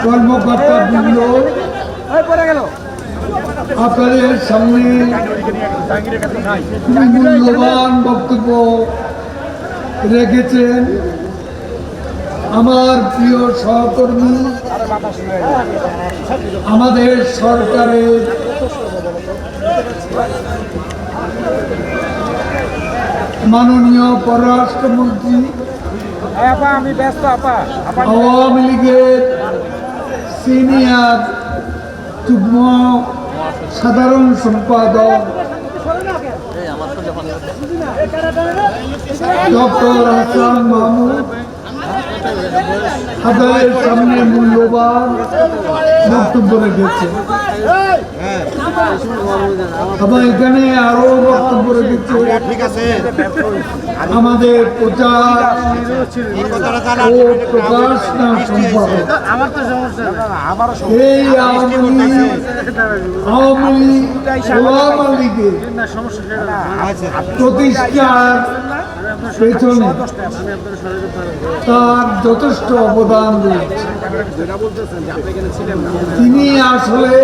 কর্মকর্তা বৃন্দ, আপনাদের সামনে মূল্যবান বক্তব্য রেখেছেন আমার প্রিয় সহকর্মী, আমাদের সরকারের মাননীয় পররাষ্ট্রমন্ত্রী, আওয়ামী লীগের সিনিয়র যুগ্ম সাধারণ সম্পাদক ডক্টর হাসান মাহমুদ আপনাদের সামনে মূল্যবান বক্তব্য রেখেছে। আবার এখানে আরো বক্তব্য রেখেছে আমাদের প্রচার ও প্রকাশনা সম্পাদক, এই আওয়ামী লীগের প্রতিষ্ঠার পেছনে তার যথেষ্ট অবদান রয়েছে। তিনি আসলে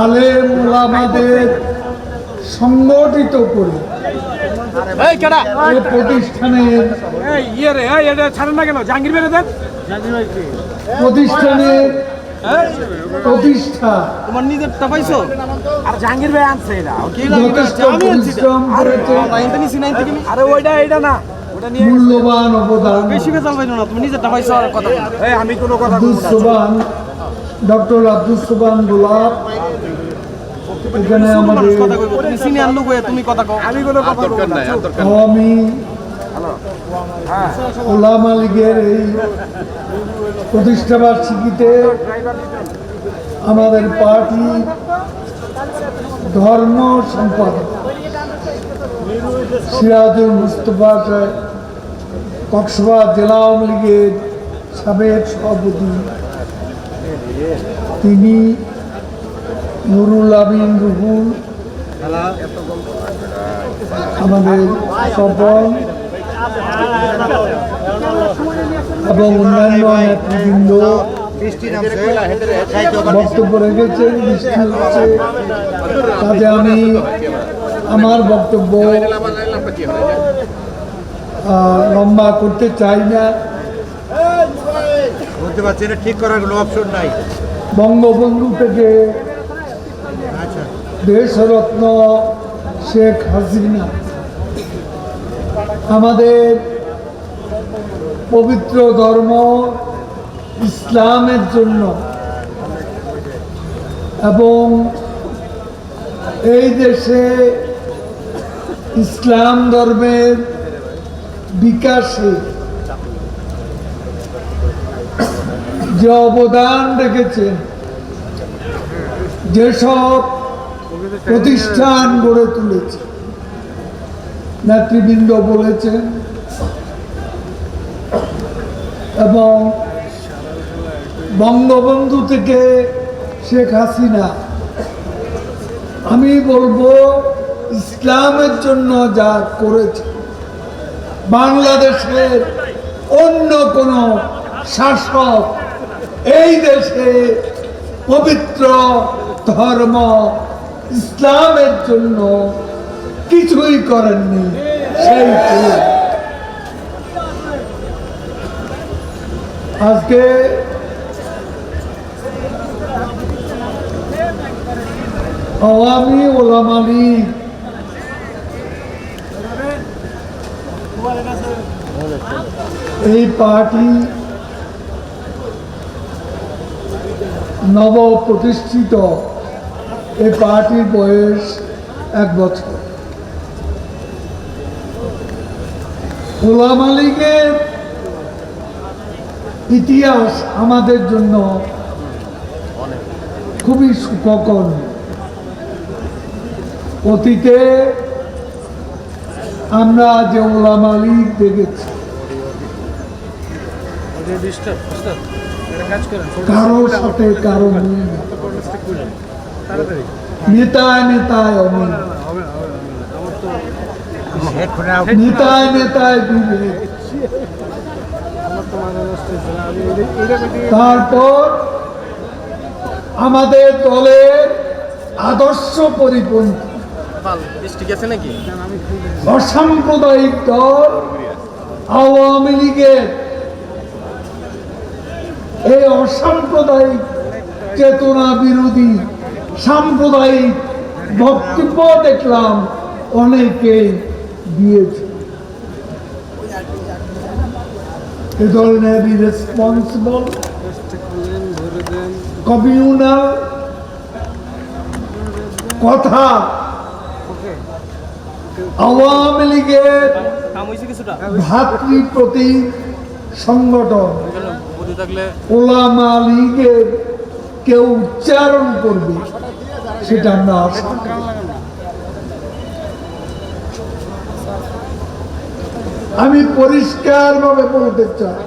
আলেম ওলামাদের সংগঠিত করে প্রতিষ্ঠানের প্রতিষ্ঠা তোমার নিজের পাইছো আর জাহাঙ্গীর ভাই আনছে এটা যথেষ্ট পরিশ্রম করেছে। আরে ওইটা এটা না, ওটা নিয়ে মূল্যবান অবদান বেশি বেচাল পাইছো না, তুমি নিজেরটা পাইছো আর কথা এই আমি কোনো কথা ডক্টর আব্দুল সুবহান গোলাপ এখানে আমাদের কথা কইবো, তুমি সিনিয়র লোক হয়ে তুমি কথা কও, আমি কোনো কথা বলবো না। আওয়ামী ওলামা লীগের এই প্রতিষ্ঠাবার্ষিকীতে আমাদের পার্টি ধর্ম সম্পাদক সিরাজুল মুস্তফা সাহেব, কক্সবাজার জেলা আওয়ামী লীগের সাবেক সভাপতি, তিনি নুরুল আমিন রুহুল, আমাদের সফল এবং অন্যান্য নেতৃবৃন্দ বক্তব্য রেখেছেন। বৃষ্টি হচ্ছে, তাতে আমি আমার বক্তব্য লম্বা করতে চাই না। বলতে পারছি না, ঠিক করার কোনো অপশন নাই। বঙ্গবন্ধু থেকে দেশরত্ন শেখ হাসিনা আমাদের পবিত্র ধর্ম ইসলামের জন্য এবং এই দেশে ইসলাম ধর্মের বিকাশে যে অবদান রেখেছেন, যেসব প্রতিষ্ঠান গড়ে তুলেছে, নেতৃবৃন্দ বলেছেন এবং বঙ্গবন্ধু থেকে শেখ হাসিনা, আমি বলবো ইসলামের জন্য যা করেছে, বাংলাদেশের অন্য কোনো শাসক এই দেশে পবিত্র ধর্ম ইসলামের জন্য কিছুই করেননি। সেই আজকে আওয়ামী ওলামা লীগ এই পার্টি নব প্রতিষ্ঠিত, এই পার্টির বয়স 1 বছর। ওলামা লীগের ইতিহাস আমাদের জন্য খুবই সুখকর। অতীতে আমরা যে ওলামা লীগ দেখেছি, কারোর সাথে কারো মিল না, নেতায় নেতায় অমিল, নেতায় নেতায় বিভেদ, তারপর আমাদের দলের আদর্শ পরিপন্থী ঠিক আছে নাকি? অসাম্প্রদায়িক দল আওয়ামী লীগের এই অসাম্প্রদায়িক চেতনা বিরোধী সাম্প্রদায়িক বক্তব্য দেখলাম অনেকে দিয়েছে। এ ধরনের ইরেসপন্সিবল কমিউনাল কথা আওয়ামী লীগের ভাতৃপ্রতি সংগঠন ওলামা লীগের কেউ উচ্চারণ করবে সেটা আমরা আশা করি। আমি পরিষ্কারভাবে বলতে চাই,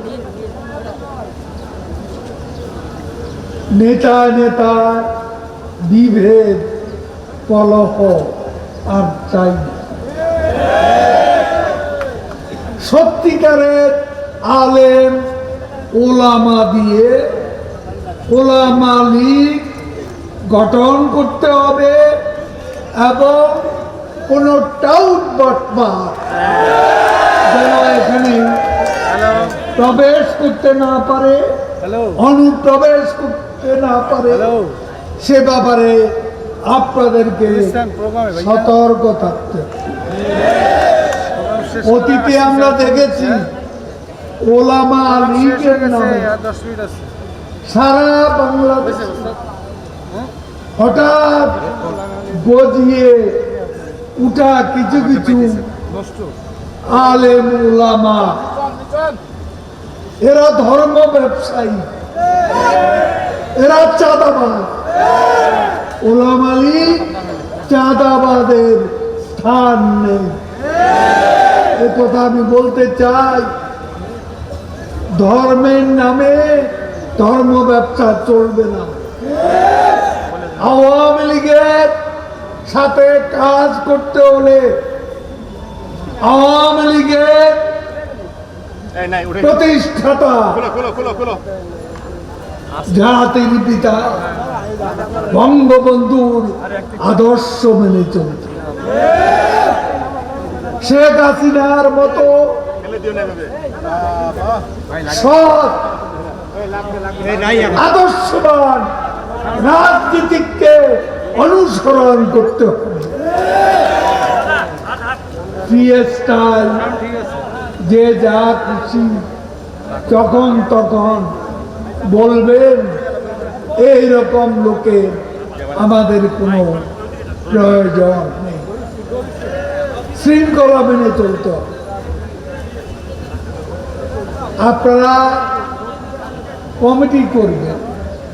নেতা নেতা বিভেদ কলহ আর চাই না। সত্যিকারের আলেম ওলামা দিয়ে ওলামা লীগ গঠন করতে হবে এবং কোন টাউট বটবার যেন এখানে প্রবেশ করতে না পারে, অনুপ্রবেশ করতে না পারে, সে ব্যাপারে আপনাদেরকে সতর্ক থাকতে হবে। অতীতে আমরা দেখেছি ওলামা লীগের নামে সারা বাংলাদেশ হঠাৎ গজিয়ে উঠা কিছু কিছু আলেম ওলামা, এরা ধর্ম ব্যবসায়ী, এরা চাঁদাবাদ। ওলামা লীগ চাঁদাবাদের স্থান নেই, এ কথা আমি বলতে চাই। ধর্মের নামে ধর্ম ব্যবসা চলবে না। আওয়ামী লীগের সাথে কাজ করতে হলে আওয়ামী লীগের প্রতিষ্ঠাতা জাতির পিতা বঙ্গবন্ধুর আদর্শ মেনে চলতে, শেখ হাসিনার মতো সৎ আদর্শবান রাজনীতিককে অনুসরণ করতে হবে। ফ্রিস্টাইল যে যা খুশি যখন তখন বলবেন, এইরকম লোকের আমাদের কোনো প্রয়োজন নেই। শৃঙ্খলা মেনে চলতে হবে। আপনারা কমিটি করবেন,